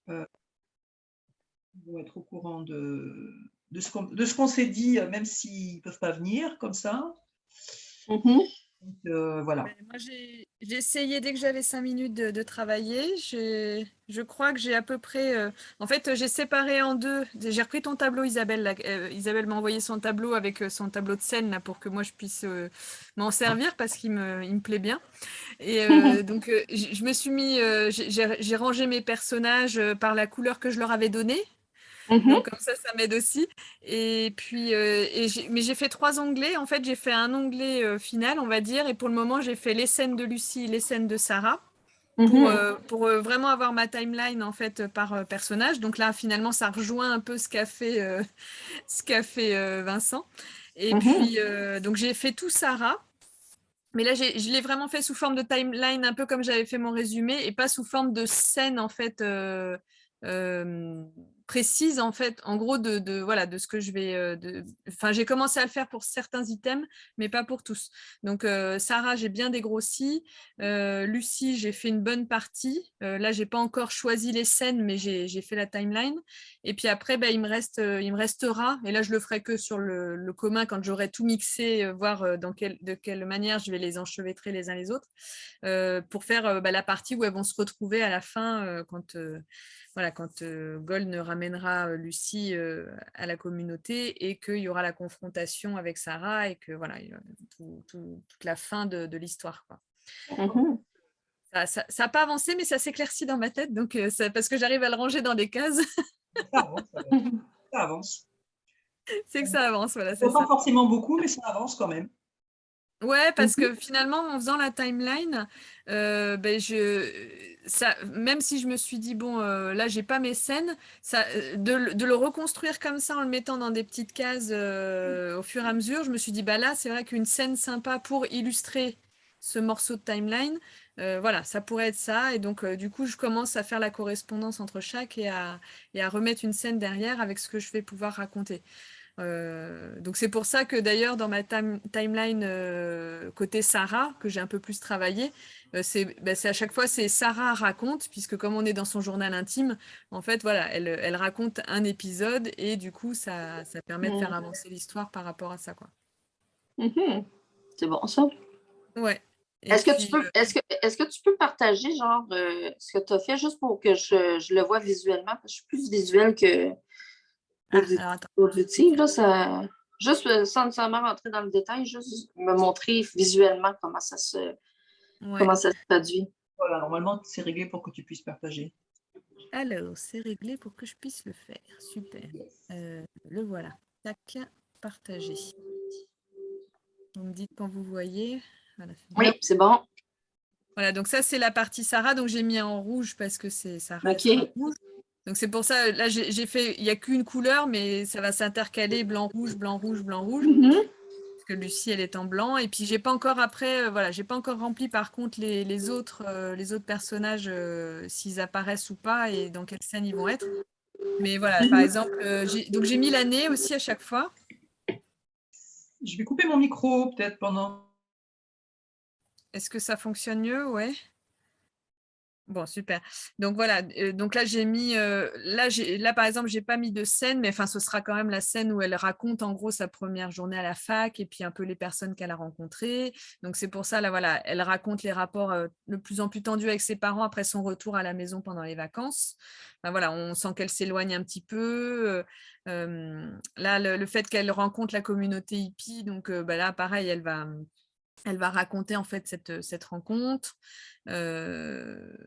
heu, ils vont être au courant de ce qu'on s'est dit, même s'ils peuvent pas venir comme ça. Mmh. Donc voilà. Beh, moi, j'ai essayé dès que j'avais 5 minutes de travailler. Je crois que j'ai à peu près, en fait, j'ai séparé en 2. J'ai repris ton tableau Isabelle là, Isabelle m'a envoyé son tableau avec, son tableau de scène là pour que moi je puisse, m'en servir parce qu'il me plaît bien et donc je me suis mis, j'ai rangé mes personnages, par la couleur que je leur avais donnée. Mmh. Donc comme ça m'aide aussi et puis, mais j'ai fait 3 onglets. En fait, j'ai fait un onglet, final, on va dire et pour le moment, j'ai fait les scènes de Lucie, les scènes de Sarah Mmh. pour, vraiment avoir ma timeline, en fait, par, personnage. Donc là, finalement, ça rejoint un peu ce qu'a fait, Vincent et Mmh. puis, donc j'ai fait tout Sarah, mais là, je l'ai vraiment fait sous forme de timeline, un peu comme j'avais fait mon résumé, et pas sous forme de scène, en fait, précise, en fait, en gros, voilà, de ce que je vais. Enfin, j'ai commencé à le faire pour certains items, mais pas pour tous. Donc, Sarah, j'ai bien dégrossi. Lucie, j'ai fait une bonne partie. Là, j'ai pas encore choisi les scènes, mais j'ai fait la timeline. Et puis après, bah, il me restera, et là je le ferai que sur le commun quand j'aurai tout mixé, voir de quelle manière je vais les enchevêtrer les uns les autres, pour faire bah, la partie où elles vont se retrouver à la fin, voilà, quand Gold ramènera Lucie à la communauté et qu'il y aura la confrontation avec Sarah et que voilà, toute la fin de l'histoire, quoi. D'accord. Ça a pas avancé, mais ça s'éclaircit dans ma tête, donc parce que j'arrive à le ranger dans des cases, Ça avance alors. Ça avance. c'est que ça avance, voilà, c'est Pas ça. forcément beaucoup, mais ça avance quand même. Ouais, parce Mmh. que finalement, en faisant la timeline, beh, même si je me suis dit: «Bon, là, j'ai pas mes scènes», de le reconstruire comme ça, en le mettant dans des petites cases, au fur et à mesure, je me suis dit: «Bah, là, c'est vrai qu'une scène sympa pour illustrer ce morceau de timeline, voilà, ça pourrait être ça», et donc du coup, je commence à faire la correspondance entre chaque et à remettre une scène derrière avec ce que je vais pouvoir raconter. Donc c'est pour ça que d'ailleurs dans ma timeline, côté Sarah, que j'ai un peu plus travaillé, c'est à chaque fois c'est Sarah raconte, puisque comme on est dans son journal intime, en fait voilà, elle raconte un épisode et du coup ça permet de faire Mmh. avancer l'histoire par rapport à ça, quoi. Mmh. C'est bon ça. Ouais et puis, Est-ce que tu peux partager genre, ce que tu as fait juste pour que je le vois visuellement? Parce que je suis plus visuelle que audi alors attends, auditive là, ça juste, sans nécessairement rentrer dans le détail, juste me montrer visuellement ouais. comment ça se traduit. Voilà, normalement, c'est réglé pour que tu puisses partager. Alors c'est réglé pour que je puisse le faire. Super. Yes. Le voilà. Tac, partager. Vous me dites quand vous voyez. Voilà, c'est bon. Oui, c'est bon. Voilà, donc ça, c'est la partie Sarah, donc j'ai mis en rouge parce que ça restera OK. rouge. Donc c'est pour ça, là, j'ai fait, il y a qu'une couleur, mais ça va s'intercaler blanc, rouge, blanc, rouge, blanc, rouge, Mmh. parce que Lucie, elle est en blanc. Et puis j'ai pas encore après, voilà, j'ai pas encore rempli par contre les autres personnages, s'ils apparaissent ou pas et dans quelle scène ils vont être. Mais voilà, par Mmh. exemple, donc j'ai mis l'année aussi à chaque fois. Je vais couper mon micro peut-être pendant. Est-ce que ça fonctionne mieux? Ouais. Bon, super. Donc voilà, donc là j'ai mis, là par exemple j'ai pas mis de scène, mais enfin ce sera quand même la scène où elle raconte en gros sa première journée à la fac et puis un peu les personnes qu'elle a rencontrées. Donc c'est pour ça là voilà, elle raconte les rapports, de plus en plus tendus avec ses parents après son retour à la maison pendant les vacances. Enfin voilà, on sent qu'elle s'éloigne un petit peu, là le fait qu'elle rencontre la communauté hippie, donc bah, là pareil elle va raconter en fait cette rencontre. Heu,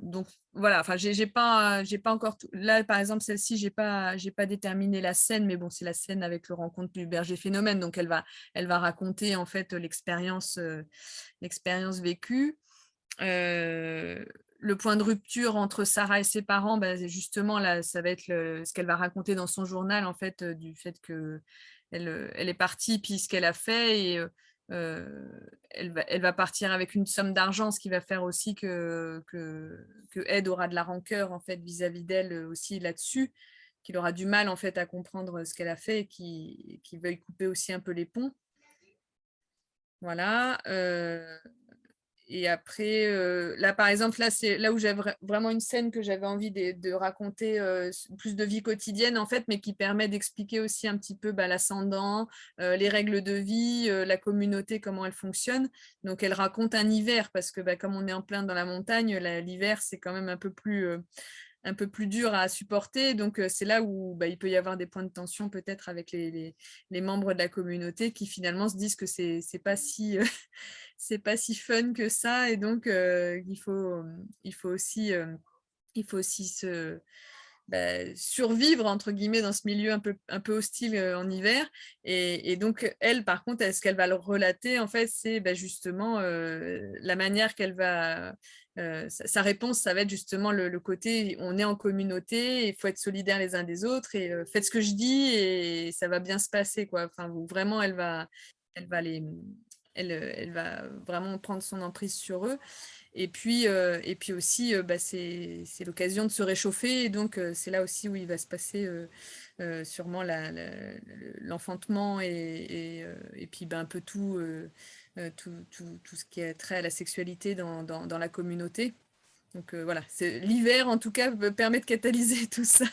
donc voilà, enfin j'ai pas encore tout là, par exemple, celle-ci, j'ai pas déterminé la scène, mais bon, c'est la scène avec le rencontre du berger phénomène, donc elle va raconter en fait l'expérience vécue. Heu, le point de rupture entre Sarah et ses parents, bah, c'est justement là, ça va être ce qu'elle va raconter dans son journal en fait, du fait qu'elle, elle est partie, puis ce qu'elle a fait et elle va partir avec une somme d'argent, ce qui va faire aussi que Ed aura de la rancœur en fait vis-à-vis d'elle, aussi là-dessus, qu'il aura du mal en fait à comprendre ce qu'elle a fait et qu'il veuille couper aussi un peu les ponts. Voilà, et après, là, par exemple, là, c'est là où j'ai vraiment une scène que j'avais envie de raconter plus de vie quotidienne, en fait, mais qui permet d'expliquer aussi un petit peu l'ascendant, les règles de vie, la communauté, comment elle fonctionne. Donc, elle raconte un hiver, parce que comme on est en plein dans la montagne, l'hiver, c'est quand même un peu plus dur à supporter. Donc, c'est là où il peut y avoir des points de tension peut-être avec les membres de la communauté qui finalement se disent que c'est pas si c'est pas si fun que ça. Et donc, il faut aussi survivre entre guillemets dans ce milieu un peu hostile en hiver. Et donc, elle, par contre, ce qu'elle va le relater, en fait, c'est justement la manière qu'elle va. Sa réponse, ça va être justement le côté on est en communauté, il faut être solidaires les uns des autres et faites ce que je dis et ça va bien se passer, quoi. Enfin, vraiment, elle va elle va vraiment prendre son emprise sur eux. Et puis aussi, c'est l'occasion de se réchauffer. Et donc, c'est là aussi où il va se passer sûrement l'enfantement et puis un peu tout ce qui est trait à la sexualité dans la communauté. Donc voilà, l'hiver en tout cas permet de catalyser tout ça.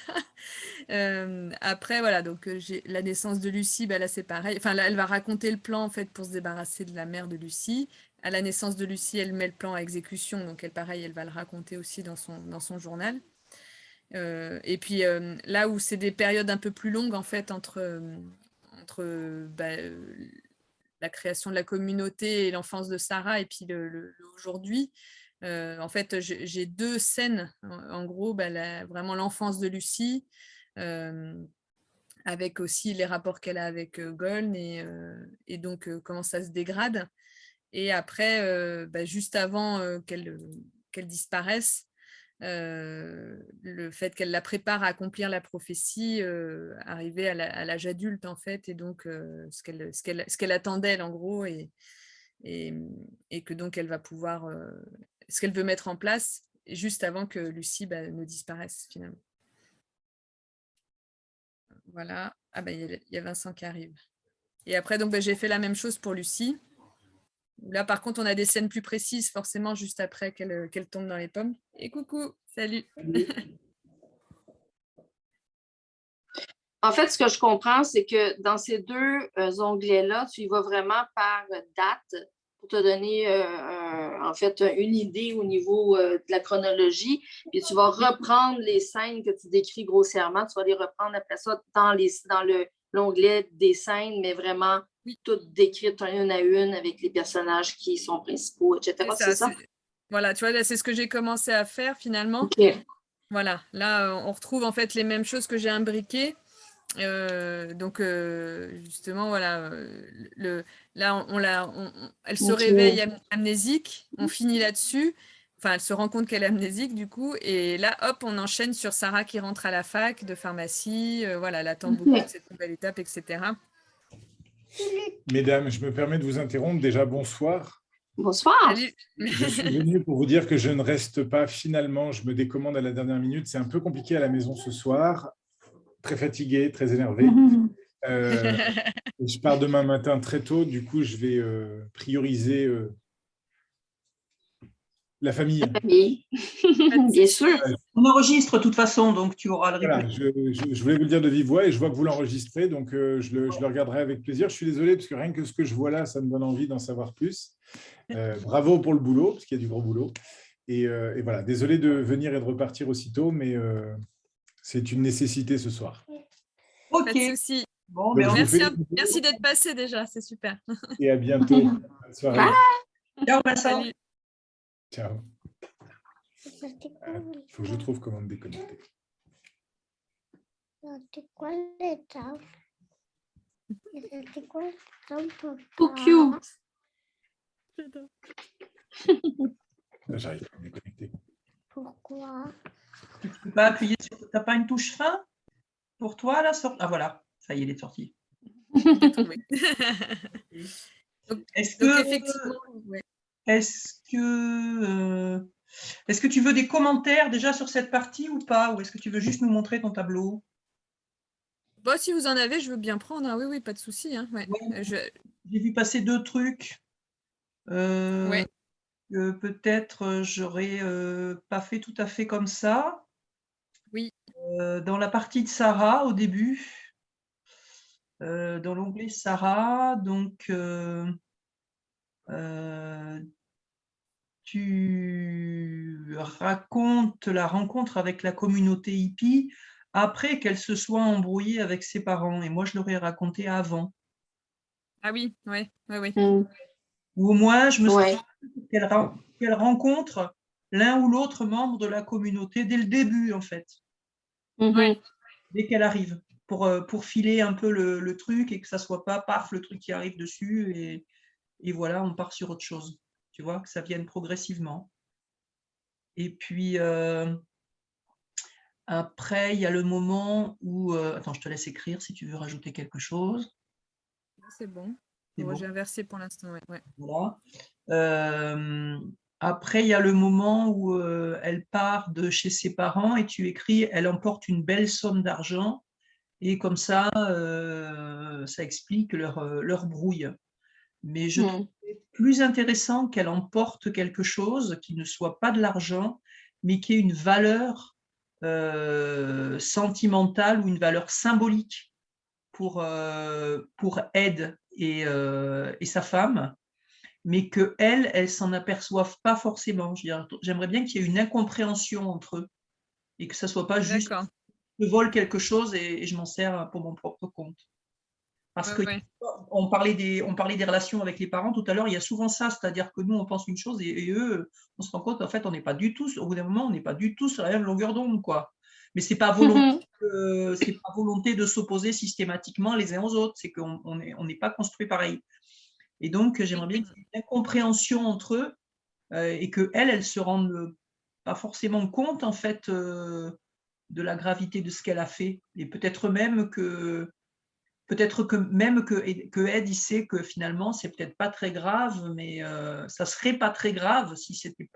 Après voilà, donc j'ai la naissance de Lucie, là c'est pareil. Enfin là, elle va raconter le plan en fait pour se débarrasser de la mère de Lucie. À la naissance de Lucie, elle met le plan à exécution, donc pareil, elle va le raconter aussi dans son journal. Et puis là où c'est des périodes un peu plus longues en fait entre la création de la communauté et l'enfance de Sarah et puis aujourd'hui. En fait, j'ai 2 scènes, en gros, vraiment l'enfance de Lucie, avec aussi les rapports qu'elle a avec Goln et donc comment ça se dégrade. Et après, juste avant qu'elle disparaisse, le fait qu'elle la prépare à accomplir la prophétie, arriver à l'âge adulte en fait, et donc ce qu'elle attendait elle, en gros, et que donc elle va pouvoir, ce qu'elle veut mettre en place juste avant que Lucie ne disparaisse finalement. Voilà. Ah il y a Vincent qui arrive. Et après, donc j'ai fait la même chose pour Lucie. Là, par contre, on a des scènes plus précises, forcément, juste après qu'elle tombe dans les pommes. Et coucou, salut. En fait, ce que je comprends, c'est que dans ces 2 onglets-là, tu y vas vraiment par date pour te donner en fait une idée au niveau de la chronologie. Puis tu vas reprendre les scènes que tu décris grossièrement, tu vas les reprendre après ça dans l'onglet des scènes, mais vraiment toutes décrites une à une avec les personnages qui sont principaux, etc. C'est ça? Voilà, tu vois, là, c'est ce que j'ai commencé à faire finalement. Okay. Voilà, là, on retrouve en fait les mêmes choses que j'ai imbriquées. Donc, justement, voilà, là, elle se réveille amnésique, on finit là-dessus. Enfin, elle se rend compte qu'elle est amnésique, du coup. Et là, hop, on enchaîne sur Sarah qui rentre à la fac de pharmacie. Voilà, elle attend beaucoup de cette nouvelle étape, etc. Mesdames, je me permets de vous interrompre. Déjà, bonsoir. Bonsoir. Salut. Je suis venu pour vous dire que je ne reste pas finalement. Je me décommande à la dernière minute. C'est un peu compliqué à la maison ce soir. Très fatigué, très énervé. Je pars demain matin très tôt. Du coup, je vais prioriser la famille. Oui, bien sûr. On enregistre de toute façon, donc tu auras le replay. Voilà, je voulais vous le dire de vive voix et je vois que vous l'enregistrez, donc je le regarderai avec plaisir. Je suis désolé parce que rien que ce que je vois là, ça me donne envie d'en savoir plus. Bravo pour le boulot, parce qu'il y a du gros boulot. Et voilà, désolé de venir et de repartir aussitôt, mais c'est une nécessité ce soir. Ok. Pas de souci. Bon, merci d'être passé déjà, c'est super. Et à bientôt. Bonne soirée. Ciao, Vincent. Salut. Ciao. Il faut que je trouve comment me déconnecter. C'était quoi l'étape? C'était quoi l'étape? Trop cute. J'arrive à me déconnecter. Pourquoi? Tu ne peux pas appuyer sur. Tu n'as pas une touche fin pour toi là? Ah voilà, ça y est, il est sorti. Est-ce que tu veux des commentaires déjà sur cette partie ou pas? Ou est-ce que tu veux juste nous montrer ton tableau? Bon, si vous en avez, je veux bien prendre. Hein. Oui, pas de souci. Hein. Ouais. J'ai vu passer 2 trucs. Ouais. peut-être j'aurais pas fait tout à fait comme ça. Oui. Dans la partie de Sarah, au début, dans l'onglet Sarah, donc tu racontes la rencontre avec la communauté hippie après qu'elle se soit embrouillée avec ses parents. Et moi, je l'aurais raconté avant. Ah oui, oui, oui, oui. Mm. Ou au moins, je me serais Ouais. dit qu'elle rencontre l'un ou l'autre membre de la communauté dès le début, en fait, Mhm. dès qu'elle arrive, pour filer un peu le truc et que ça soit pas, paf, le truc qui arrive dessus et voilà, on part sur autre chose. Tu vois, que ça vienne progressivement. Et puis, après, il y a le moment où... attends, je te laisse écrire si tu veux rajouter quelque chose. C'est bon. C'est Bon, bon, j'ai inversé pour l'instant, ouais, ouais. voilà. Après, il y a le moment où elle part de chez ses parents et tu écris, elle emporte une belle somme d'argent et comme ça explique leur brouille. Mais je trouve Mm. plus intéressant qu'elle emporte quelque chose qui ne soit pas de l'argent, mais qui ait une valeur sentimentale ou une valeur symbolique pour Ed et sa femme, mais que elle s'en aperçoive pas forcément. J'aimerais bien qu'il y ait une incompréhension entre eux et que ça soit pas juste D'accord. je vole quelque chose et je m'en sers pour mon propre compte. Parce Ouais, que ouais. on parlait des relations avec les parents tout à l'heure, il y a souvent ça, c'est-à-dire que nous on pense une chose et eux, on se rend compte en fait on n'est pas du tout, au bout d'un moment on n'est pas du tout sur la même longueur d'onde quoi. Mais Mhm. c'est pas volonté de s'opposer systématiquement les uns aux autres, c'est qu'on n'est pas construit pareil. Et donc j'aimerais bien qu'il y ait une incompréhension entre eux et que elle se rende pas forcément compte en fait de la gravité de ce qu'elle a fait et peut-être que Ed il sait que finalement c'est peut-être pas très grave, mais ça serait pas très grave si c'était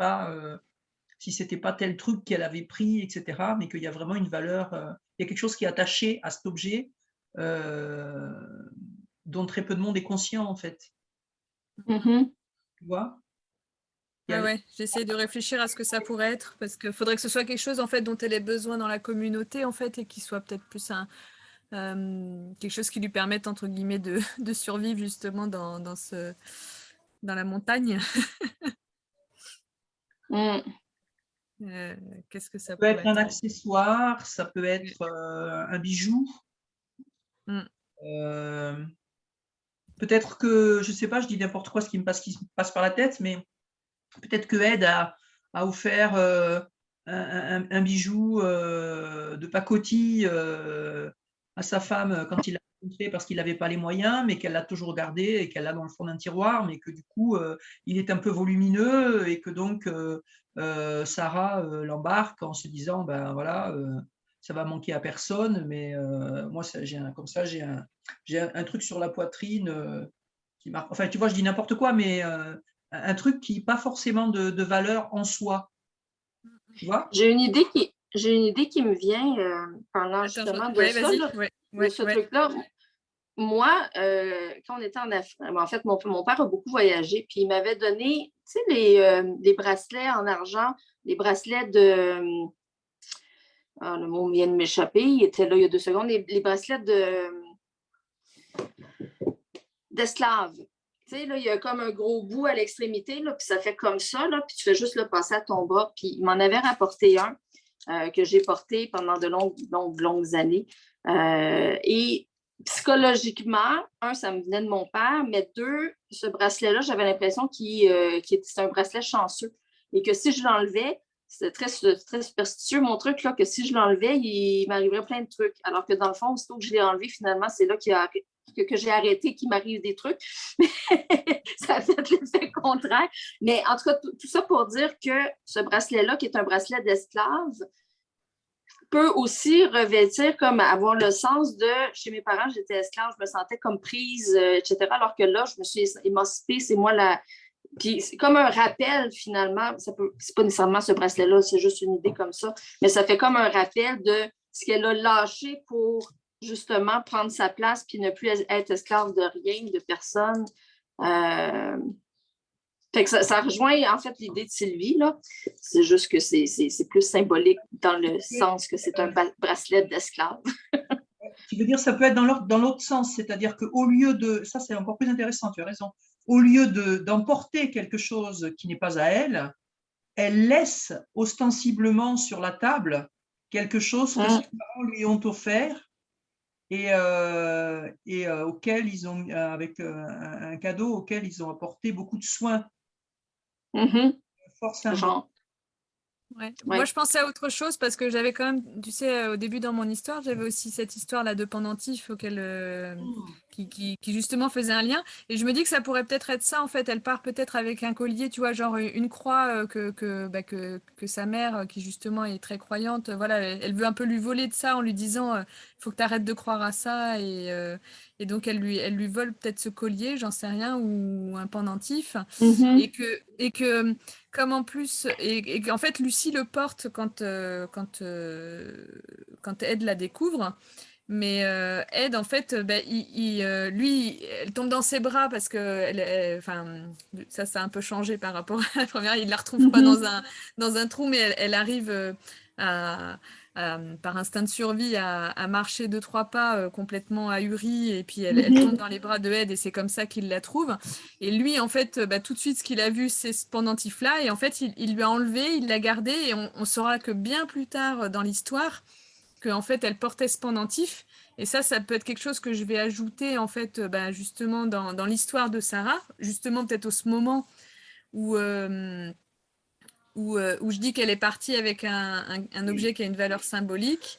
pas tel truc qu'elle avait pris, etc. Mais qu'il y a vraiment une valeur, il y a quelque chose qui est attaché à cet objet euh, dont très peu de monde est conscient en fait. Mhm. Tu vois? Ouais, ouais. J'essaie de réfléchir à ce que ça pourrait être, parce qu'il faudrait que ce soit quelque chose en fait dont elle ait besoin dans la communauté en fait, et qui soit peut-être plus quelque chose qui lui permette entre guillemets de survivre justement dans la montagne. Mm. Qu'est-ce que Ça ça peut être pourrait un être? accessoire, ça peut être un bijou. Mm. euh, Peut-être que, je sais pas, je dis n'importe quoi, ce qui me passe par la tête, mais peut-être que Ed a offert un bijou de pacotille à sa femme quand il l'a rencontré parce qu'il n'avait pas les moyens, mais qu'elle l'a toujours gardé et qu'elle l'a dans le fond d'un tiroir, mais que du coup, il est un peu volumineux et que donc Sarah l'embarque en se disant, ben voilà, ça va manquer à personne, mais moi, comme ça, j'ai un truc sur la poitrine qui marque. Enfin, tu vois, je dis n'importe quoi, mais un truc qui n'a pas forcément de valeur en soi. Tu vois? J'ai une idée qui me vient pendant Attends, justement de ouais, ça, vas-y. là, Ouais, de ouais, ce ouais. truc-là. Moi, quand on était en Afrique, en fait, mon père a beaucoup voyagé, puis il m'avait donné, tu sais, les bracelets en argent, les bracelets de, ah, le mot vient de m'échapper, il était là il y a 2 secondes, les bracelets d'esclaves. Tu sais, là, il y a comme un gros bout à l'extrémité, là, puis ça fait comme ça, là, puis tu fais juste le passer à ton bras. Puis il m'en avait rapporté un que j'ai porté pendant de longues années. Et psychologiquement, ça me venait de mon père, mais deux, ce bracelet-là, j'avais l'impression qu'il c'était un bracelet chanceux. Et que si je l'enlevais, c'était très superstitieux, mon truc, là, que si je l'enlevais, il m'arriverait plein de trucs. Alors que dans le fond, aussitôt que je l'ai enlevé, finalement, c'est là que j'ai arrêté qu'il m'arrive des trucs. Ça a fait l'effet contraire. Mais en tout cas, tout ça pour dire que ce bracelet-là, qui est un bracelet d'esclave, peut aussi revêtir comme avoir le sens de chez mes parents, j'étais esclave, je me sentais comme prise, etc. Alors que là, je me suis émancipée, c'est moi la. Puis c'est comme un rappel finalement, c'est pas nécessairement ce bracelet-là, c'est juste une idée comme ça, mais ça fait comme un rappel de ce qu'elle a lâché pour justement prendre sa place puis ne plus être esclave de rien, de personne. Fait que ça rejoint en fait l'idée de Sylvie, là. C'est juste que c'est plus symbolique dans le sens que c'est un bracelet d'esclave. Tu veux dire, ça peut être dans l'autre sens, c'est-à-dire qu'au lieu de, ça c'est encore plus intéressant, tu as raison, au lieu d'emporter quelque chose qui n'est pas à elle, elle laisse ostensiblement sur la table quelque chose que ses parents lui ont offert et auquel ils ont, avec un cadeau auquel ils ont apporté beaucoup de soins. Fort symbole. Genre. Ouais. Ouais. Moi, je pensais à autre chose parce que j'avais quand même, tu sais, au début dans mon histoire, j'avais aussi cette histoire-là de pendentif qui justement faisait un lien. Et je me dis que ça pourrait peut-être être ça, en fait. Elle part peut-être avec un collier, tu vois, genre une croix que sa mère, qui justement est très croyante, voilà, elle veut un peu lui voler de ça en lui disant, il faut que tu arrêtes de croire à ça. Et donc, elle lui vole peut-être ce collier, j'en sais rien, ou un pendentif. Et que comme en plus, et qu'en fait, Lucie le porte quand Ed la découvre. Mais Ed, en fait, lui, elle tombe dans ses bras parce que, enfin, ça a un peu changé par rapport à la première. Il la retrouve pas dans un trou, mais elle arrive par instinct de survie à marcher 2-3 pas complètement ahurie, et puis elle tombe dans les bras de Ed, et c'est comme ça qu'il la trouve. Et lui, en fait, tout de suite, ce qu'il a vu, c'est ce pendentif-là, et en fait, il lui a enlevé, il l'a gardé, et on saura que bien plus tard dans l'histoire, qu'en fait, elle portait ce pendentif. Et ça peut être quelque chose que je vais ajouter, en fait, justement, dans l'histoire de Sarah, justement, peut-être au ce moment où je dis qu'elle est partie avec un objet qui a une valeur symbolique.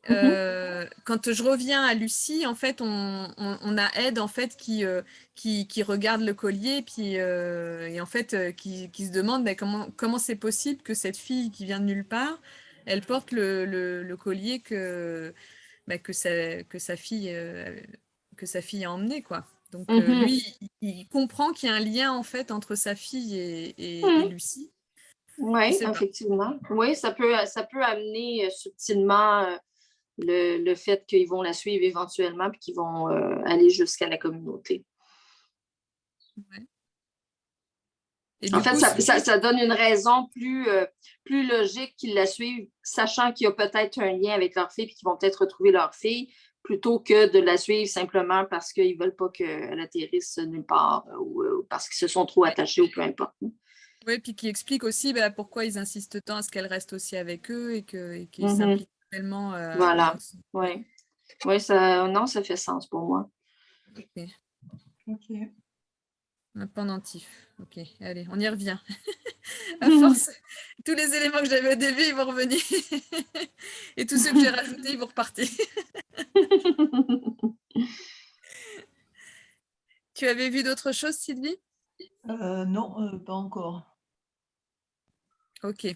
Quand je reviens à Lucie, en fait, on a Ed, en fait, qui regarde le collier, puis, et en fait, qui se demande comment c'est possible que cette fille qui vient de nulle part, elle porte le collier que sa fille a emmené, quoi. Donc lui, il comprend qu'il y a un lien, en fait, entre sa fille et Lucie. Oui, effectivement. Oui, ça peut amener subtilement le fait qu'ils vont la suivre éventuellement et qu'ils vont aller jusqu'à la communauté. Ouais. En fait, ça donne une raison plus logique qu'ils la suivent, sachant qu'il y a peut-être un lien avec leur fille et qu'ils vont peut-être retrouver leur fille, plutôt que de la suivre simplement parce qu'ils ne veulent pas qu'elle atterrisse nulle part ou parce qu'ils se sont trop attachés ou peu importe. Oui, puis qui explique aussi pourquoi ils insistent tant à ce qu'elle reste aussi avec eux et qu'ils s'impliquent tellement. Voilà. Oui, ça fait sens pour moi. Ok. Un pendentif. Ok, allez, on y revient. À force, tous les éléments que j'avais au début, ils vont revenir. Et tous ceux que j'ai rajoutés, ils vont repartir. Tu avais vu d'autres choses, Sylvie? Non, pas encore. Ok.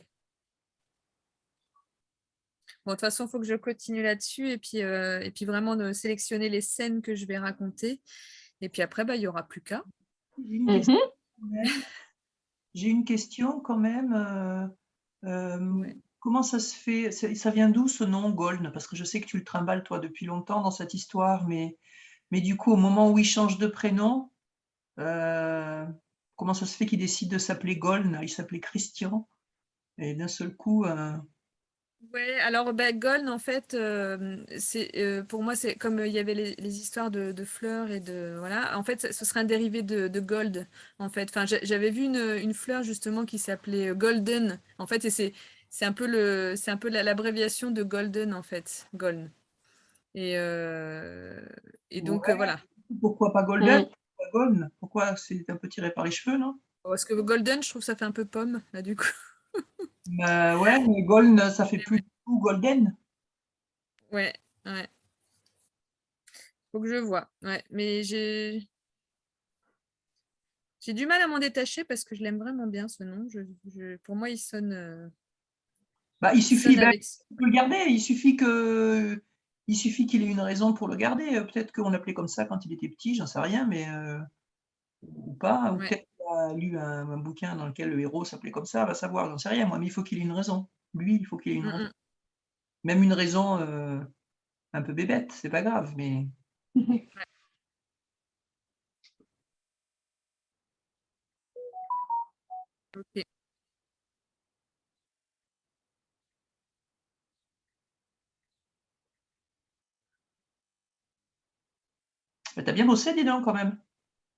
Bon, de toute façon, il faut que je continue là-dessus et puis vraiment de sélectionner les scènes que je vais raconter. Et puis après, il n'y aura plus qu'à. J'ai une question quand même. Ouais. Comment ça se fait? Ça vient d'où ce nom Goln? Parce que je sais que tu le trimbales toi depuis longtemps dans cette histoire, mais du coup, au moment où il change de prénom, comment ça se fait qu'il décide de s'appeler Goln? Il s'appelait Christian. Et d'un seul coup, Ouais, alors Goln, en fait, pour moi, c'est comme il y avait les histoires de fleurs et de voilà. En fait, ce serait un dérivé de gold. En fait, enfin, j'avais vu une fleur justement qui s'appelait golden. En fait, et c'est un peu l'abréviation de golden en fait, golden. Et donc ouais, voilà. pourquoi pas Golden? Pourquoi Goln? Pourquoi c'est un peu tiré par les cheveux, non? Parce que golden, je trouve que ça fait un peu pomme là du coup. Ouais, mais Goln, ça fait plus du tout Golden. Ouais, ouais. Faut que je vois. Ouais, mais j'ai du mal à m'en détacher parce que je l'aime vraiment bien ce nom. Pour moi, il sonne, Bah, il il suffit, sonne avec. tu peux le garder. Il suffit qu'il ait une raison pour le garder. Peut-être qu'on l'appelait comme ça quand il était petit, j'en sais rien, mais ou pas. Ou Ouais. peut-être qu'il a lu un bouquin dans lequel le héros s'appelait comme ça, va savoir, j'en sais rien moi. Mais il faut qu'il ait une raison. Lui, il faut qu'il ait une raison. Même une raison un peu bébête, c'est pas grave, mais. Ok. Mais t'as bien bossé, dis donc, quand même.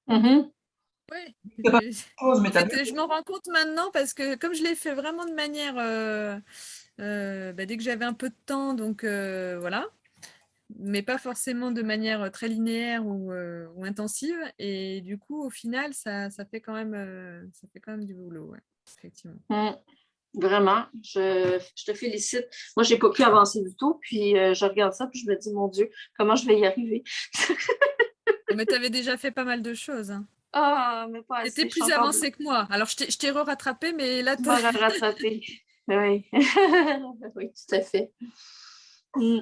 Mhm. Ouais. C'est pas je- chose, mais En t'as fait, bien. je m'en rends compte maintenant parce que comme je l'ai fait vraiment de manière dès que j'avais un peu de temps, donc voilà, mais pas forcément de manière très linéaire ou intensive. Et du coup, au final, ça fait quand même du boulot, ouais, effectivement. Mm. Vraiment, je te félicite. Moi, je n'ai pas pu avancer du tout, puis je regarde ça, puis je me dis, mon Dieu, comment je vais y arriver? Mais tu avais déjà fait pas mal de choses, hein. Ah, mais pas Tu étais assez, je suis plus encore avancée que moi. Alors, je t'ai rattrapé, mais là, mal à rattraper. Oui, oui, tout à fait. Mm.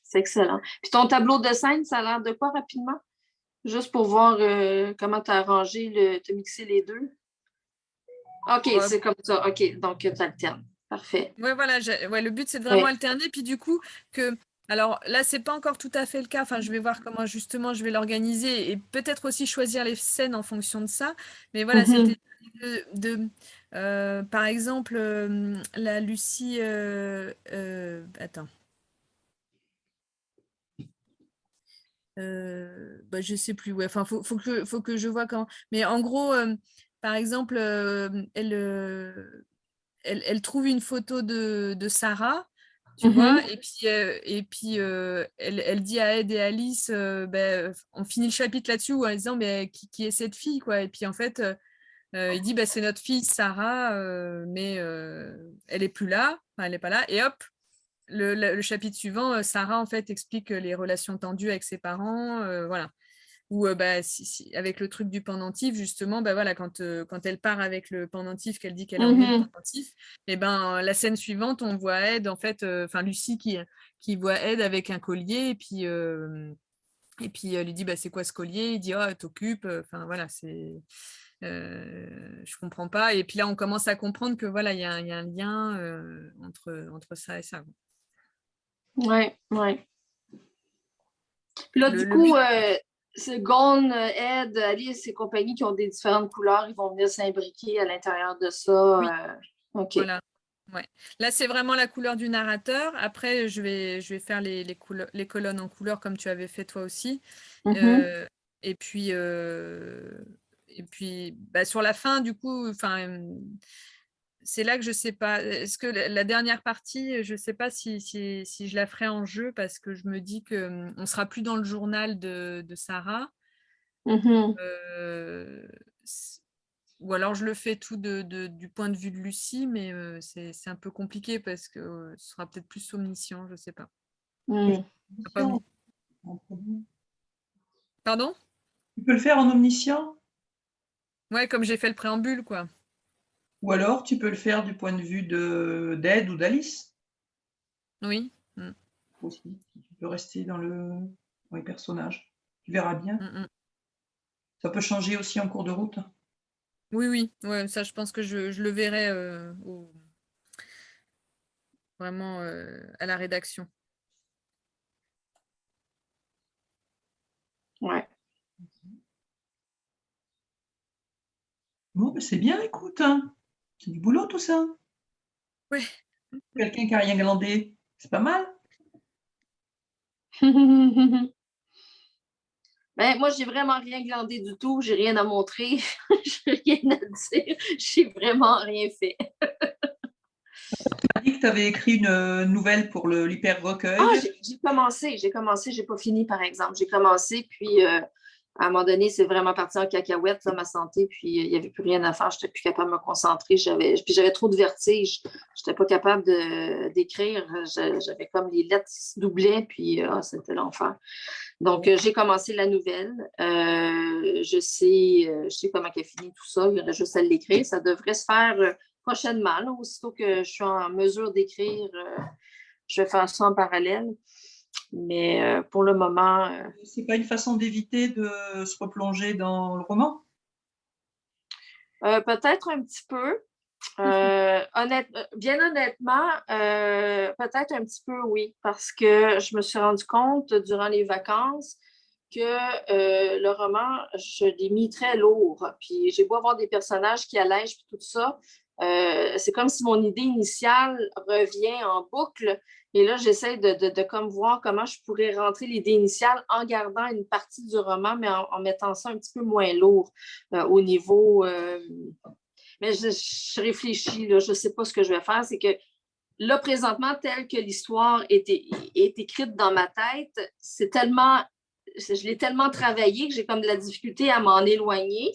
C'est excellent. Puis ton tableau de scène, ça a l'air de quoi rapidement? Juste pour voir comment tu as arrangé, tu as mixé les deux. OK, ouais, c'est comme ça. OK, donc tu alternes. Parfait. ouais, voilà, ouais, le but, c'est de vraiment Oui. alterner. Puis du coup, alors là, c'est pas encore tout à fait le cas. Enfin, je vais voir comment justement je vais l'organiser et peut-être aussi choisir les scènes en fonction de ça. Mais voilà, Mhm. c'était par exemple, la Lucie. Attends. Je sais plus. Ouais, enfin, faut que je vois comment. Mais en gros, par exemple, elle trouve une photo de Sarah, tu vois, Mhm. elle dit à Ed et Alice, on finit le chapitre là-dessus en disant, mais qui est cette fille, quoi. Et puis en fait, il dit, c'est notre fille Sarah, mais elle est plus là, enfin, elle n'est pas là. Et hop, le chapitre suivant, Sarah en fait explique les relations tendues avec ses parents, voilà. Ou avec le truc du pendentif, justement, voilà, quand elle part avec le pendentif, qu'elle dit qu'elle a envie de Mhm. pendentif, et la scène suivante, on voit Ed, en fait, Lucie qui voit Ed avec un collier, et puis elle lui dit, c'est quoi ce collier? Il dit, oh, t'occupes, enfin voilà, je comprends pas. Et puis là, on commence à comprendre que voilà, il y a un lien entre ça et ça. Oui, oui. Puis là, du Le coup, but, c'est Gone, Ed, Alice et compagnie qui ont des différentes couleurs, ils vont venir s'imbriquer à l'intérieur de ça. oui, OK. voilà. Ouais. Là, c'est vraiment la couleur du narrateur. Après, je vais faire les colonnes en couleur comme tu avais fait toi aussi. Mhm. Euh, et puis, sur la fin, du coup, c'est là que je sais pas. Est-ce que la dernière partie, je sais pas si je la ferai en jeu parce que je me dis que on sera plus dans le journal de Sarah. Mhm. Euh, ou alors je le fais tout du point de vue de Lucie, mais c'est un peu compliqué parce que ce sera peut-être plus omniscient, je sais pas. Mm. Pardon? Tu peux le faire en omniscient, Ouais, comme j'ai fait le préambule, quoi. ou alors tu peux le faire du point de vue d'Ed ou d'Alice Oui. Mm, aussi. Tu peux rester dans les personnages. Tu verras bien. mm, mm. Ça peut changer aussi en cours de route. Oui, oui. Ouais, ça, je pense que je le verrai vraiment à la rédaction. Ouais. Bon, c'est bien, écoute, hein. C'est du boulot tout ça. Ouais. Quelqu'un qui n'a rien glandé, c'est pas mal. Moi, j'ai vraiment rien glandé du tout. J'ai rien à montrer. J'ai rien à dire. J'ai vraiment rien fait. Tu as dit que tu avais écrit une nouvelle pour l'hyper Ah, recueil. j'ai commencé, j'ai pas fini, par exemple. J'ai commencé, puis à un moment donné, c'est vraiment parti en cacahuète, là, ma santé, puis il n'y avait plus rien à faire. Je n'étais plus capable de me concentrer. Puis j'avais trop de vertige. Je n'étais pas capable d'écrire. J'avais comme les lettres qui se doublaient, puis c'était l'enfer. Donc, j'ai commencé la nouvelle. Je sais comment elle finit tout ça. Il y en a juste à l'écrire. Ça devrait se faire prochainement, là, aussitôt que je suis en mesure d'écrire. Je vais faire ça en parallèle. Mais pour le moment, C'est pas une façon d'éviter de se replonger dans le roman? peut-être un petit peu. Bien honnêtement, peut-être un petit peu, oui, parce que je me suis rendu compte durant les vacances que le roman, je l'ai mis très lourd. Puis j'ai beau avoir des personnages qui allègent puis tout ça. C'est comme si mon idée initiale revient en boucle. Et là, j'essaie de comme voir comment je pourrais rentrer l'idée initiale en gardant une partie du roman, mais en mettant ça un petit peu moins lourd au niveau. Mais je réfléchis, là, je ne sais pas ce que je vais faire. C'est que là, présentement, telle que l'histoire est écrite dans ma tête, c'est tellement. Je l'ai tellement travaillé que j'ai comme de la difficulté à m'en éloigner.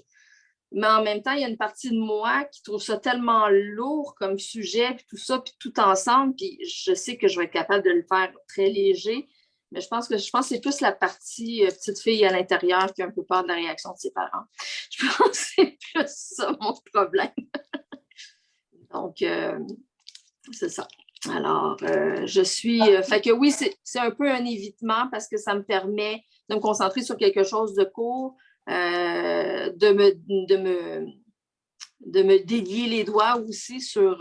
Mais en même temps, il y a une partie de moi qui trouve ça tellement lourd comme sujet, puis tout ça, puis tout ensemble, puis je sais que je vais être capable de le faire très léger, mais je pense que c'est plus la partie petite fille à l'intérieur qui a un peu peur de la réaction de ses parents. Je pense que c'est plus ça mon problème. Donc, c'est ça. Alors, je suis... fait que oui, c'est un peu un évitement parce que ça me permet de me concentrer sur quelque chose de court, de me délier les doigts aussi sur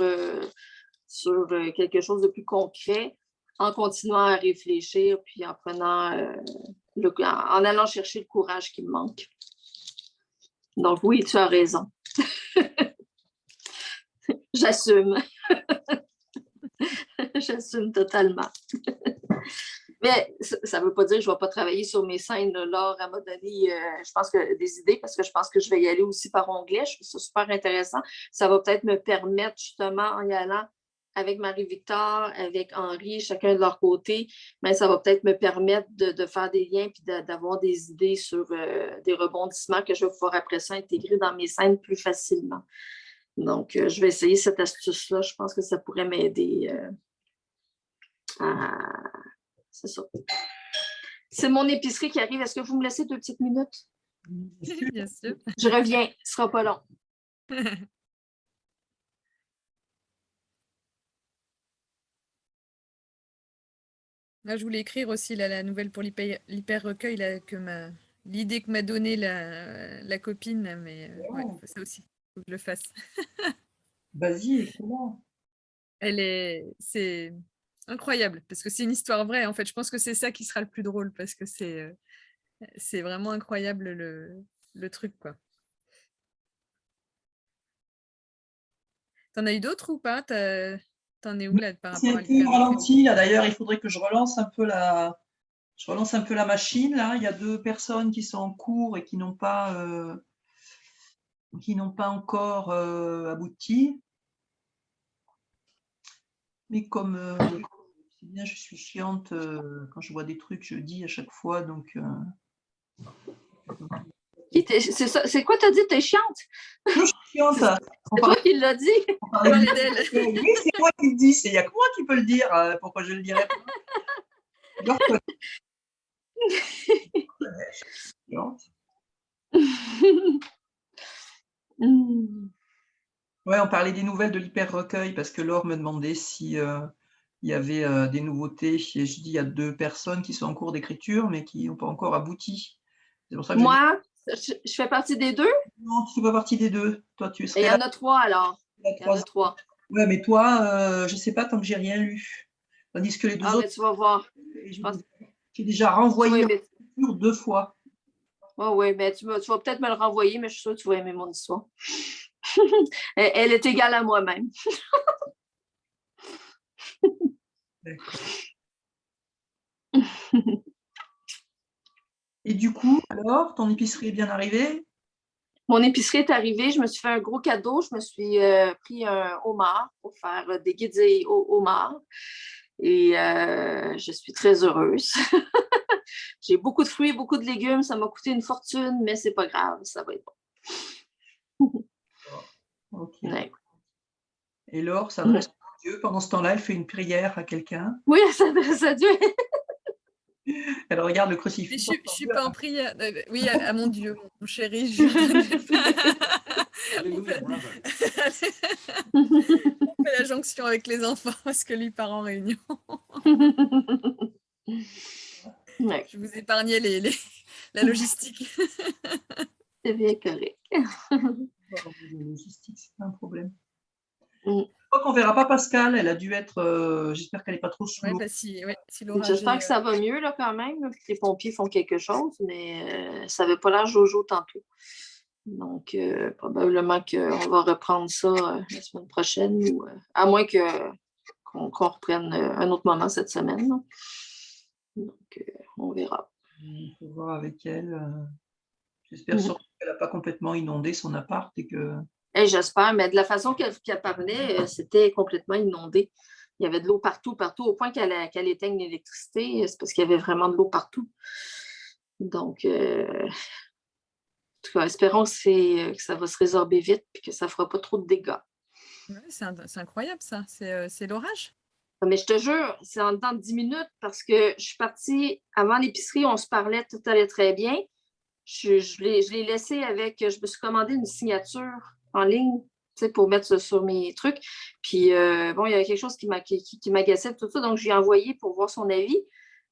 quelque chose de plus concret en continuant à réfléchir puis en prenant en allant chercher le courage qui me manque. Donc oui, tu as raison. J'assume. J'assume totalement. Mais ça ne veut pas dire que je ne vais pas travailler sur mes scènes. Laure, elle m'a donné, je pense que des idées parce que je pense que je vais y aller aussi par onglet. Je trouve ça super intéressant. Ça va peut-être me permettre justement en y allant avec Marie-Victor, avec Henri, chacun de leur côté, mais ça va peut-être me permettre de faire des liens puis d'avoir des idées sur des rebondissements que je vais pouvoir après ça intégrer dans mes scènes plus facilement. Donc, je vais essayer cette astuce-là. Je pense que ça pourrait m'aider à... C'est ça. C'est mon épicerie qui arrive. Est-ce que vous me laissez 2 petites minutes? Bien sûr. Je reviens. Ce ne sera pas long. Là, je voulais écrire aussi là, la nouvelle pour l'hyper-recueil, l'idée que m'a donnée la copine, là, mais ouais, ça aussi, il faut que je le fasse. Vas-y, excellent. C'est incroyable, parce que c'est une histoire vraie, en fait. Je pense que c'est ça qui sera le plus drôle, parce que c'est vraiment incroyable le truc, quoi. T'en as eu d'autres ou pas? T'en es où là par C'est rapport un à peu l'hyper-recueil? ralenti, là. D'ailleurs, il faudrait que je relance un peu la machine. Là, il y a 2 personnes qui sont en cours et qui n'ont pas encore abouti. Mais comme c'est bien, je suis chiante quand je vois des trucs, je dis à chaque fois. Donc, C'est quoi t'as dit? T'es chiante? je suis chiante. C'est toi qui l'as dit? Parler d'elle. Oui, c'est moi qui le dis. Il n'y a que moi qui peux le dire. Pourquoi je le dirais pas? Je le reconnais. Je suis chiante. Ouais, on parlait des nouvelles de l'hyper-recueil parce que Laure me demandait si il y avait des nouveautés. Et je dis il y a 2 personnes qui sont en cours d'écriture mais qui n'ont pas encore abouti. C'est pour ça que Moi, je fais partie des 2? non, tu ne fais pas partie des 2. Toi, tu Il serais y en a 3 alors. la Il y en a 3. Ouais, mais toi, je ne sais pas tant que j'ai rien lu. Tandis que les 2 Ah, mais autres, tu vas voir. Je pense... j'ai déjà renvoyé mais... l'écriture 2 fois. Oui, mais tu vas peut-être me le renvoyer, mais je suis sûre que tu vas aimer mon histoire. Elle est égale à moi-même. D'accord. Et du coup, alors, ton épicerie est bien arrivée? Mon épicerie est arrivée, je me suis fait un gros cadeau. Je me suis pris un homard pour faire des guédilles au homard. Et je suis très heureuse. J'ai beaucoup de fruits, beaucoup de légumes. Ça m'a coûté une fortune, mais c'est pas grave, ça va être bon. Ok. Ouais. Et Laure s'adresse à Dieu. Pendant ce temps-là, elle fait une prière à quelqu'un. Oui, elle s'adresse à Dieu. Elle regarde le Mais crucifix. je suis pas en prière. Oui, à mon Dieu, mon chéri, je on fait la jonction avec les enfants parce que lui part en réunion. Ouais. Je vous épargnais la logistique. C'est bien correct. La logistique, c'est pas un problème. crois qu'on ne verra pas Pascal. Elle a dû être. J'espère qu'elle n'est pas trop sous Ouais, l'eau. bah, si l'orage J'espère est, que ça va mieux là, quand même, là, que les pompiers font quelque chose, mais ça n'avait pas l'air jojo tantôt. Donc, probablement qu'on va reprendre ça la semaine prochaine, ou, à moins qu'on reprenne un autre moment cette semaine, là. Donc, on verra. Il faut voir avec elle. J'espère Mhm. surtout qu'elle n'a pas complètement inondé son appart et que. Et j'espère, mais de la façon qu'elle parlait, c'était complètement inondé. Il y avait de l'eau partout, partout, au point qu'elle éteigne l'électricité. C'est parce qu'il y avait vraiment de l'eau partout. Donc, en tout cas, espérons que ça va se résorber vite et que ça ne fera pas trop de dégâts. ouais, c'est incroyable ça. C'est l'orage. Mais je te jure, c'est en dedans de 10 minutes parce que je suis partie avant l'épicerie, on se parlait, tout allait très bien. Je l'ai laissé avec, je me suis commandé une signature en ligne, tu sais, pour mettre ça sur mes trucs. Puis, bon, il y avait quelque chose qui m'agaçait, tout ça, donc je lui ai envoyé pour voir son avis.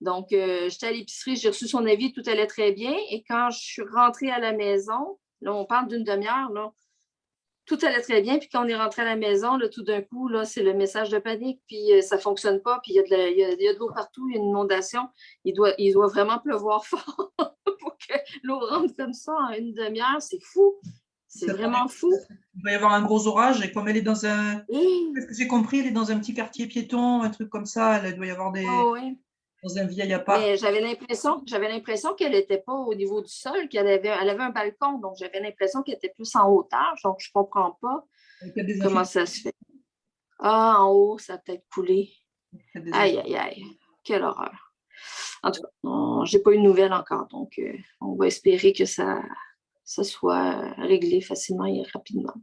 Donc, j'étais à l'épicerie, j'ai reçu son avis, tout allait très bien. Et quand je suis rentrée à la maison, là, on parle d'une demi-heure, là, tout allait très bien. Puis quand on est rentré à la maison, là, tout d'un coup, là, c'est le message de panique, puis ça ne fonctionne pas, puis il y a de l'eau partout, il y a une inondation. Il doit vraiment pleuvoir fort pour que l'eau rentre comme ça en une demi-heure. C'est fou. C'est vraiment fou. Il va y avoir un gros orage et comme elle est dans un. Et... Qu'est-ce que j'ai compris? Elle est dans un petit quartier piéton, un truc comme ça. Elle doit y avoir Oh, ouais. dans un vieil appart. Mais j'avais l'impression qu'elle n'était pas au niveau du sol, elle avait un balcon, donc j'avais l'impression qu'elle était plus en hauteur, donc je ne comprends pas Avec des comment ça se fait. Ah, en haut, ça a peut-être coulé. Aïe, aïe, aïe. Quelle horreur. En tout cas, je n'ai pas eu de nouvelles encore, donc on va espérer que ça soit réglé facilement et rapidement.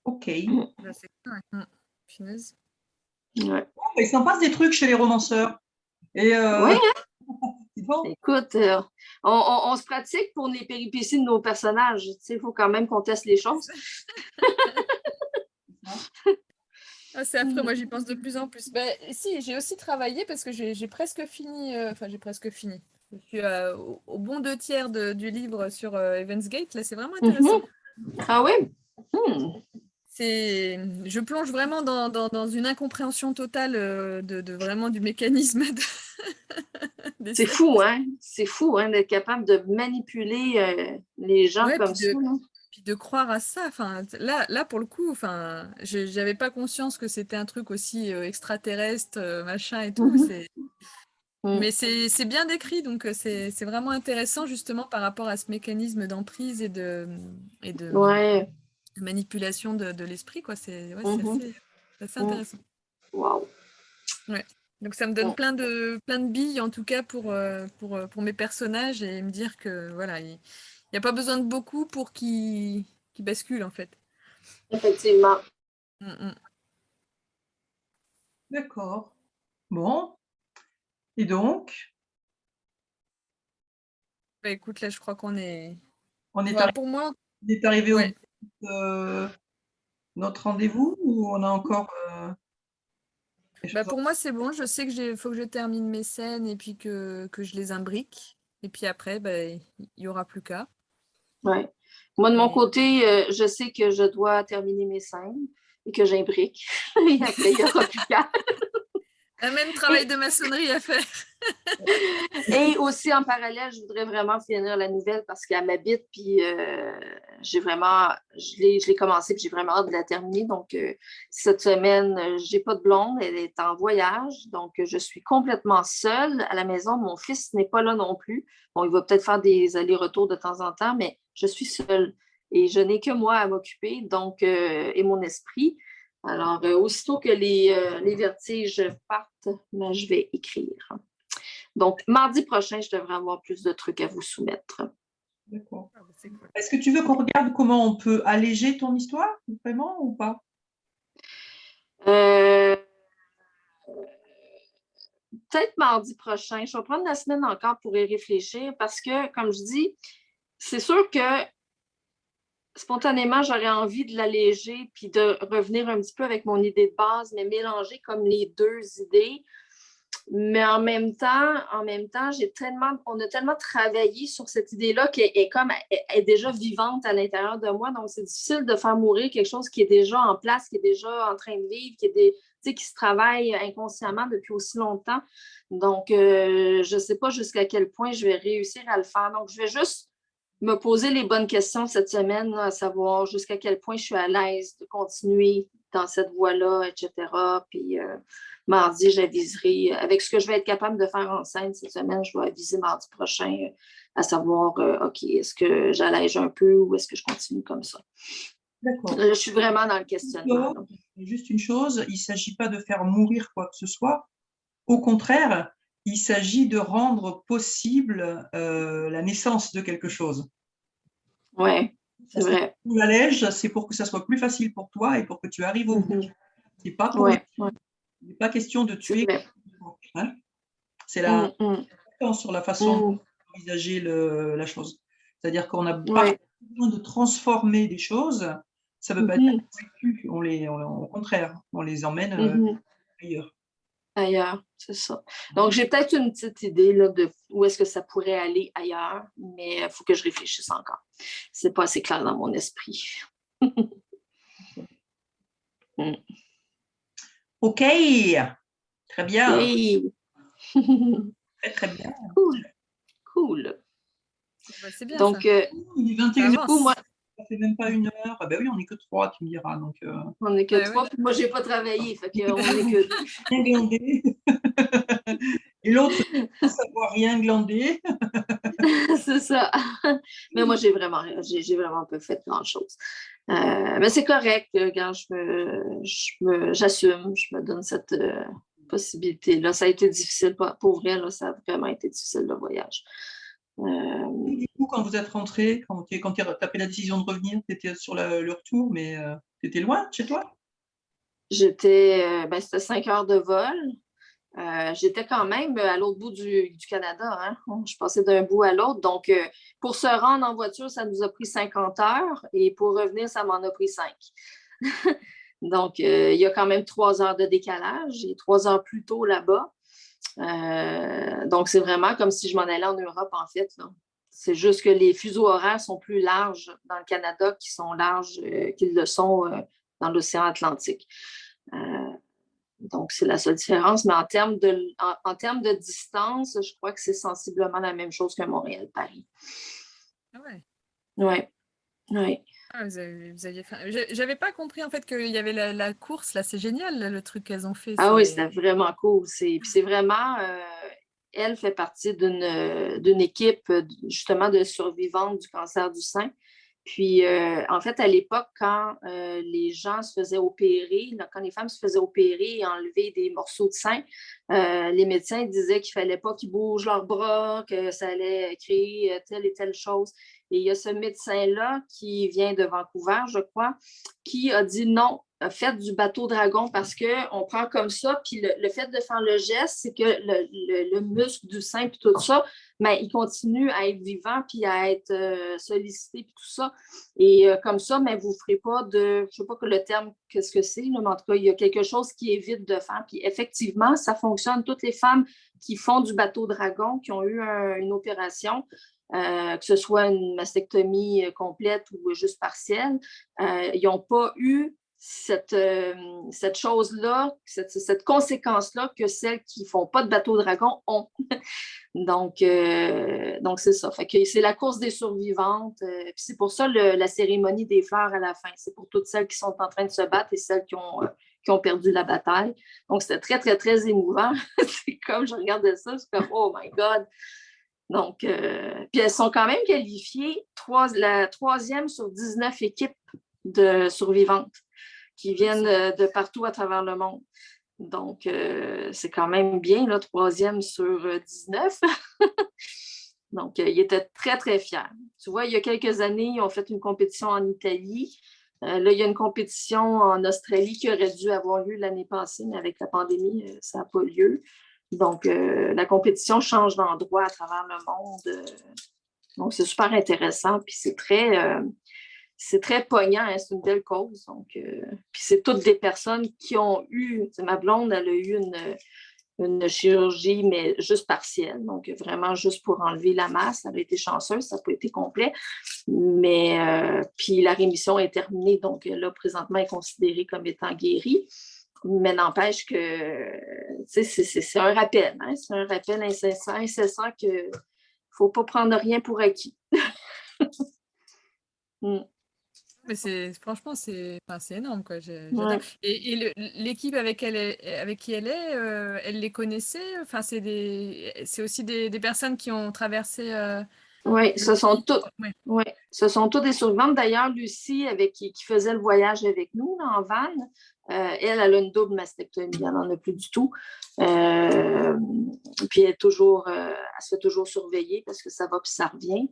Ok. Là, c'est ouais. Punaise. Ouais. Il s'en passe des trucs chez les romanceurs. Et Oui, c'est bon. écoute, on se pratique pour les péripéties de nos personnages. Il faut quand même qu'on teste les choses. Ah, c'est affreux, moi j'y pense de plus en plus. Ben, si, j'ai aussi travaillé parce que j'ai presque fini. Enfin, j'ai presque fini. Je suis au bon 2/3 du livre sur Evans Gate. Là, c'est vraiment intéressant. Ah oui? Je plonge vraiment dans une incompréhension totale vraiment du mécanisme des C'est sectes. fou, hein? C'est fou, hein, d'être capable de manipuler les gens Ouais, comme ça. Là. puis de croire à ça. Enfin, là pour le coup, enfin, j'avais pas conscience que c'était un truc aussi extraterrestre, machin et tout. Mais c'est bien décrit, donc c'est vraiment intéressant justement par rapport à ce mécanisme d'emprise et de Ouais. manipulation de l'esprit, quoi. C'est assez Mm. intéressant. Wow. Ouais. Donc ça me donne plein de billes en tout cas pour mes personnages et me dire que voilà, il n'y a pas besoin de beaucoup pour qu'ils basculent en fait. Effectivement. D'accord. Bon. Et donc, Bah, écoute, là je crois qu'on est. on est Voilà, arrivé, pour moi, au ouais. bout de notre rendez-vous ou on a encore des Bah, choses pour moi c'est bon. Je sais que faut que je termine mes scènes et puis que je les imbrique. Et puis après, bah, il y aura plus qu'à. Ouais. Moi, de mon Et- côté, je sais que je dois terminer mes scènes et que j'imbrique. Et après, il n'y aura plus qu'à. Un même travail de maçonnerie à faire. Et aussi, en parallèle, je voudrais vraiment finir la nouvelle parce qu'elle m'habite, puis je l'ai commencé, puis j'ai vraiment hâte de la terminer. Donc, cette semaine, je n'ai pas de blonde, elle est en voyage, donc je suis complètement seule à la maison. Mon fils n'est pas là non plus. Bon, il va peut-être faire des allers-retours de temps en temps, mais je suis seule et je n'ai que moi à m'occuper, donc, et mon esprit. Alors, aussitôt que les vertiges partent, ben, je vais écrire. Donc, mardi prochain, je devrais avoir plus de trucs à vous soumettre. D'accord. Ah, bah, c'est cool. Est-ce que tu veux qu'on regarde comment on peut alléger ton histoire, vraiment, ou pas? Euh, Peut-être mardi prochain. Je vais prendre la semaine encore pour y réfléchir parce que, comme je dis, c'est sûr que spontanément, j'aurais envie de l'alléger puis de revenir un petit peu avec mon idée de base, mais mélanger comme les deux idées. Mais en même temps, on a tellement travaillé sur cette idée-là qu'elle est déjà vivante à l'intérieur de moi. Donc, c'est difficile de faire mourir quelque chose qui est déjà en place, qui est déjà en train de vivre, qui se travaille inconsciemment depuis aussi longtemps. Donc, je ne sais pas jusqu'à quel point je vais réussir à le faire. Donc, je vais juste me poser les bonnes questions cette semaine, à savoir jusqu'à quel point je suis à l'aise de continuer dans cette voie-là, etc. Puis, mardi, j'aviserai. Avec ce que je vais être capable de faire en scène cette semaine, je vais aviser mardi prochain, à savoir, OK, est-ce que j'allège un peu ou est-ce que je continue comme ça? D'accord. Je suis vraiment dans le questionnement. là. Juste une chose, il ne s'agit pas de faire mourir quoi que ce soit. Au contraire, il s'agit de rendre possible la naissance de quelque chose. Oui, c'est vrai. Tu l'allèges, c'est pour que ça soit plus facile pour toi et pour que tu arrives au bout. C'est pas pour Ouais, il n'est pas question de c'est tuer. vrai. Hein. C'est la sur la façon d'envisager la chose. C'est-à-dire qu'on a pas besoin de transformer des choses. Ça ne veut pas dire qu'on les tue, au contraire, on les emmène ailleurs. Ailleurs, c'est ça. Donc, j'ai peut-être une petite idée là, de où est-ce que ça pourrait aller ailleurs, mais il faut que je réfléchisse encore. C'est pas assez clair dans mon esprit. OK, très bien. Hey. Très, très bien. Cool. Bah, c'est bien Donc, ça. Il est Ça 21 avance. moi, ça fait même pas 1 heure. Ah ben oui, on n'est que 3, tu me diras. Donc, on n'est que Ouais, 3. ouais. Moi, j'ai pas travaillé, fait qu'on n'est que 2. rien glandé. Et l'autre, sans savoir rien glandé. C'est ça. Mais moi, j'ai vraiment pas fait grand-chose. Mais c'est correct. Quand j'assume, je me donne cette possibilité-là. Ça a été difficile. Pour vrai, là, ça a vraiment été difficile, le voyage. Du coup, quand vous êtes rentré, quand tu as pris la décision de revenir, tu étais sur le retour, mais tu étais loin de chez toi? C'était 5 heures de vol. J'étais quand même à l'autre bout du Canada. Hein? Je passais d'un bout à l'autre. Donc, pour se rendre en voiture, ça nous a pris 50 heures et pour revenir, ça m'en a pris 5. Donc, il y a quand même 3 heures de décalage et 3 heures plus tôt là-bas. Donc, c'est vraiment comme si je m'en allais en Europe, en fait. Là. C'est juste que les fuseaux horaires sont plus larges dans le Canada qu'ils sont larges qu'ils le sont dans l'océan Atlantique. Donc, c'est la seule différence. Mais en termes de distance, je crois que c'est sensiblement la même chose que Montréal-Paris. Ah ouais. Oui, oui. Ah, vous aviez fait... J'avais pas compris en fait qu'il y avait la course. Là, c'est génial là, le truc qu'elles ont fait. Ah oui, c'était vraiment cool. Puis c'est vraiment... elle fait partie d'une équipe justement de survivantes du cancer du sein. Puis, en fait, à l'époque, quand les gens se faisaient opérer, quand les femmes se faisaient opérer et enlever des morceaux de sein, les médecins disaient qu'il ne fallait pas qu'ils bougent leurs bras, que ça allait créer telle et telle chose. Et il y a ce médecin-là qui vient de Vancouver, je crois, qui a dit non, faites du bateau dragon parce qu'on prend comme ça, puis le fait de faire le geste, c'est que le muscle du sein puis tout ça, mais il continue à être vivant puis à être sollicité puis tout ça. Et comme ça, mais vous ne ferez pas de, je ne sais pas le terme, qu'est-ce que c'est, mais en tout cas, il y a quelque chose qui évite de faire. Puis effectivement, ça fonctionne. Toutes les femmes qui font du bateau dragon, qui ont eu une opération, que ce soit une mastectomie complète ou juste partielle, ils n'ont pas eu cette chose-là, cette conséquence-là que celles qui ne font pas de bateau dragon ont. donc, c'est ça. Fait que c'est la course des survivantes. Puis c'est pour ça la cérémonie des fleurs à la fin. C'est pour toutes celles qui sont en train de se battre et celles qui ont perdu la bataille. Donc, c'était très, très, très émouvant. C'est comme je regardais ça, c'est comme « Oh my God! » Donc, puis elles sont quand même qualifiées la 3e sur 19 équipes de survivantes qui viennent de partout à travers le monde. Donc, c'est quand même bien, là, 3e sur 19. Donc, ils étaient très, très fiers. Tu vois, il y a quelques années, ils ont fait une compétition en Italie. Là, il y a une compétition en Australie qui aurait dû avoir lieu l'année passée, mais avec la pandémie, ça n'a pas lieu. Donc, la compétition change d'endroit à travers le monde. Donc, c'est super intéressant. Puis, c'est très poignant. Hein, c'est une belle cause. Donc, puis, c'est toutes des personnes qui ont eu... Ma blonde, elle a eu une chirurgie, mais juste partielle, donc vraiment juste pour enlever la masse. Ça avait été chanceuse, ça n'a pas été complet, mais puis la rémission est terminée, donc là, présentement, elle est considérée comme étant guérie. Mais n'empêche que c'est un rappel, hein? C'est un rappel incessant qu'il ne faut pas prendre rien pour acquis. Mais franchement, c'est énorme, quoi. J'adore. Ouais. Et l'équipe avec qui elle est, elle les connaissait? Enfin, c'est aussi des personnes qui ont traversé. Oui, ce sont tous. Ouais. Oui, ce sont tous des survivantes. D'ailleurs, Lucie, qui faisait le voyage avec nous là, en van, elle a une double mastectomie. Elle n'en a plus du tout. Puis elle se fait toujours surveiller parce que ça va puis ça revient.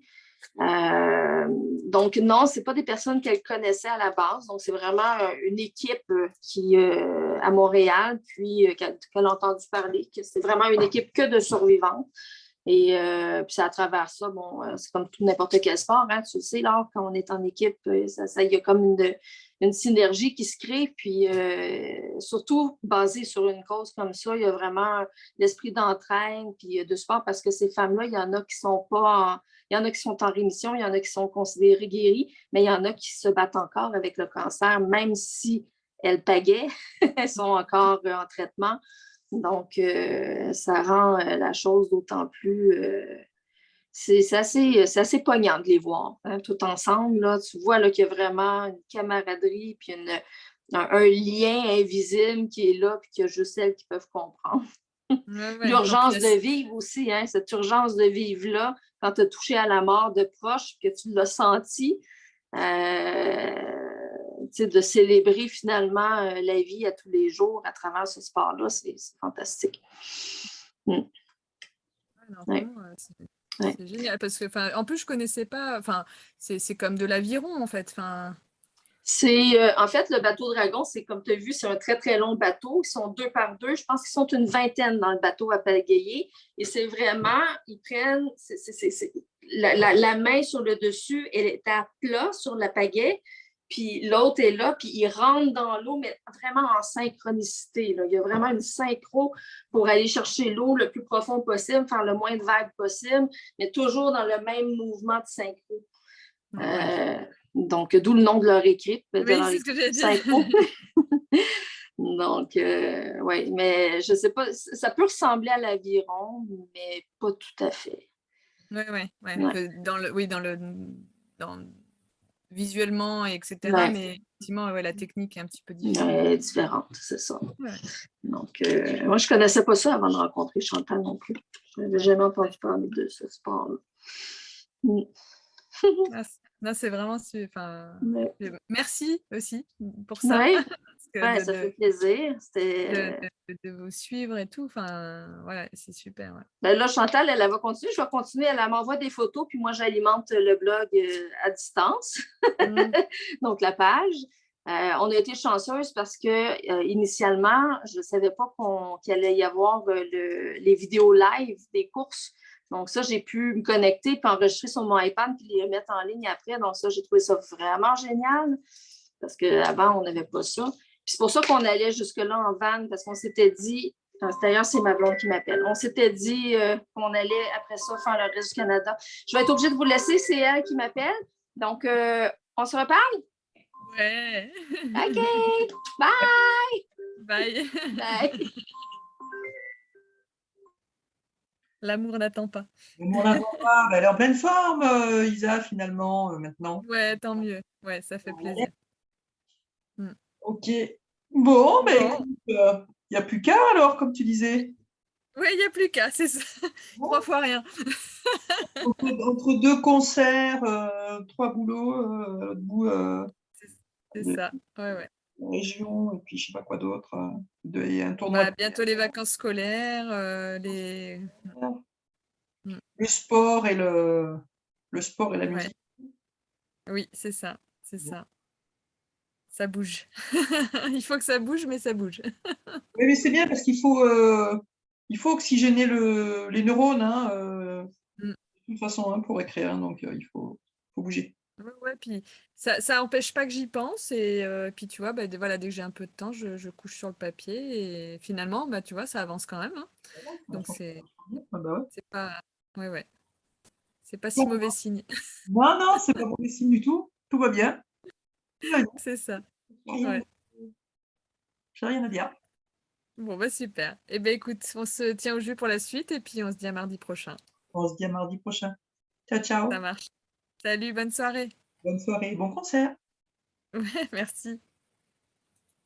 Donc, non, ce n'est pas des personnes qu'elle connaissait à la base. Donc, c'est vraiment une équipe à Montréal, puis qu'elle a entendu parler, que c'est vraiment une équipe que de survivantes. Et puis, c'est à travers ça, bon, c'est comme tout n'importe quel sport, hein, tu le sais, là, quand on est en équipe, il y a comme une synergie qui se crée, puis surtout basée sur une cause comme ça, il y a vraiment l'esprit d'entraîne, puis de sport, parce que ces femmes-là, il y en a qui sont pas il y en a qui sont en rémission, il y en a qui sont considérées guéries, mais il y en a qui se battent encore avec le cancer, même si elles pagaient, elles sont encore en traitement. Donc, ça rend la chose d'autant plus... c'est assez poignant de les voir, hein, tout ensemble. Là, tu vois là, qu'il y a vraiment une camaraderie puis un lien invisible qui est là puis qu'il y a juste elles qui peuvent comprendre. Ouais. L'urgence Donc, de vivre aussi, hein, cette urgence de vivre-là, quand tu as touché à la mort de proches, que tu l'as senti, de célébrer finalement la vie à tous les jours à travers ce sport-là, c'est fantastique. non, Ouais. vraiment, c'est génial parce que, en plus, je connaissais pas. Enfin, c'est comme de l'aviron en fait. Enfin. C'est en fait le bateau Dragon, c'est comme tu as vu, c'est un très très long bateau. Ils sont 2 par 2. Je pense qu'ils sont une vingtaine dans le bateau à pagayer. Et c'est vraiment, ils prennent la main sur le dessus, elle est à plat sur la pagaie. Puis l'autre est là, puis ils rentrent dans l'eau, mais vraiment en synchronicité. Là. Il y a vraiment une synchro pour aller chercher l'eau le plus profond possible, faire le moins de vagues possible, mais toujours dans le même mouvement de synchro. Donc, d'où le nom de leur équipe. Oui, c'est ce que j'ai dit. Donc, oui, mais je ne sais pas, ça peut ressembler à l'aviron, mais pas tout à fait. Oui. Ouais. Visuellement, etc. Ouais. Mais effectivement, la technique est un petit peu différente. Ouais, différente, c'est ça. Ouais. Donc, moi, je ne connaissais pas ça avant de rencontrer Chantal non plus. Je n'avais jamais entendu parler de ce sport-là. Non, c'est vraiment... Ouais. Merci aussi pour ça. Ouais. Parce que Ça fait plaisir. de vous suivre et tout. Enfin, voilà, c'est super. Ouais. Ben là, Chantal, elle va continuer. Je vais continuer. Elle m'envoie des photos, puis moi, j'alimente le blog à distance. Donc, la page. On a été chanceuses parce que initialement, je ne savais pas qu'il allait y avoir les vidéos live des courses. Donc, ça, j'ai pu me connecter puis enregistrer sur mon iPad puis les remettre en ligne après. Donc, ça, j'ai trouvé ça vraiment génial parce qu'avant, on n'avait pas ça. Puis c'est pour ça qu'on allait jusque-là en van parce qu'on s'était dit, d'ailleurs, c'est ma blonde qui m'appelle, on s'était dit qu'on allait après ça faire le reste du Canada. Je vais être obligée de vous laisser, c'est elle qui m'appelle. Donc, on se reparle? Ouais. OK. Bye. Bye. Bye. L'amour n'attend pas. L'amour n'attend pas. Elle est en pleine forme, Isa, finalement, maintenant. Ouais, tant mieux. Ouais, ça fait plaisir. Ok. Bon, écoute, il n'y a plus qu'à alors, comme tu disais. Oui, il n'y a plus qu'à, c'est ça. Bon. 3 fois rien. Entre 2 concerts, 3 boulots, à l'autre bout. C'est ça. Ouais. La région, et puis je ne sais pas quoi d'autre. Et un tournoi. Bientôt les vacances scolaires, Le sport et la musique. Oui, c'est ça. Ça bouge. Il faut que ça bouge, mais ça bouge. Oui, mais c'est bien parce qu'il faut oxygéner les neurones, de toute façon, pour écrire. Donc, il faut bouger. Ouais, puis ça empêche pas que j'y pense et puis tu vois, bah, voilà, dès que j'ai un peu de temps, je couche sur le papier et finalement, bah, tu vois, ça avance quand même, hein. Donc Ah bah ouais. c'est pas ouais, ouais, c'est pas si Bon, mauvais signe. non, non, c'est pas mauvais signe du tout. Tout va bien. Tout va bien. C'est ça. J'ai rien, Ouais. j'ai rien à dire. Bon, bah, super. Et ben écoute, on se tient au jus pour la suite et puis on se dit à mardi prochain. On se dit à mardi prochain. Ciao, Ça ciao. marche. Salut, bonne soirée. Bonne soirée, bon concert. Ouais, merci.